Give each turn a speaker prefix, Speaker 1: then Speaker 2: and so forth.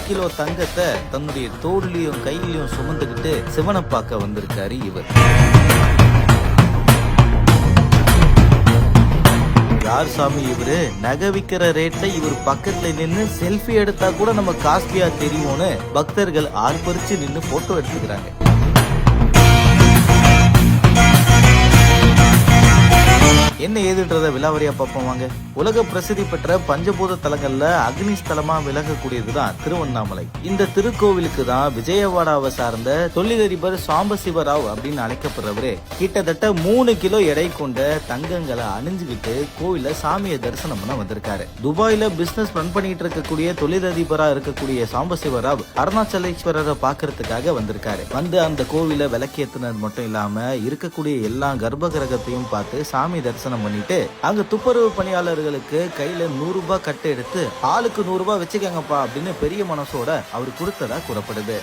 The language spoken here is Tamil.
Speaker 1: கிலோ தங்கத்தை தன்னுடைய தோளிலையும் கையிலையும் சுமந்துகிட்டு சிவனை பார்க்க வந்திருக்காரு இவர். யார் சாமி இவரு? நகை விக்கிற ரேட்ல இவர் பக்கத்துல நின்னு செல்ஃபி எடுத்தா கூட நம்ம காஸ்ட்லியா தெரியும்னு பக்தர்கள் ஆர்ப்பரிச்சு நின்னு போட்டோ எடுத்துக்கிறாங்க. என்ன ஏதுன்றத விலாவரியா பார்ப்போம் வாங்க. உலக பிரசித்தி பெற்ற பஞ்சபூத தலங்கள்ல அக்னி ஸ்தலமா விலகக்கூடியதுதான் திருவண்ணாமலை. இந்த திருக்கோவிலுக்கு தான் விஜயவாடாவை சார்ந்த தொழிலதிபர் சாம்பசிவராவ் அப்படின்னு அழைக்கப்படுறவரு கிட்டத்தட்ட 3 கிலோ எடை கொண்ட தங்கங்களை அணிஞ்சுகிட்டு கோவில சாமியை தரிசனம் பண்ண வந்திருக்காரு. துபாயில பிசினஸ் ரன் பண்ணிட்டு இருக்கக்கூடிய தொழிலதிபரா இருக்கக்கூடிய சாம்பசிவராவ் அருணாச்சலேஸ்வரரை பாக்குறதுக்காக வந்திருக்காரு. வந்து அந்த கோவில விளக்கேத்துனது மட்டும் இல்லாம இருக்கக்கூடிய எல்லா கர்ப்ப கிரகத்தையும் பார்த்து சாமி தரிசனம் பண்ணிட்டு அங்க துப்புரவு பணியாளர்களுக்கு கையில 100 ரூபாய் கட்டு எடுத்து ஆளுக்கு 100 ரூபாய் வச்சுக்கங்கப்பா அப்படின்னு பெரிய மனசோட அவர் கொடுத்ததா கூறப்படுது.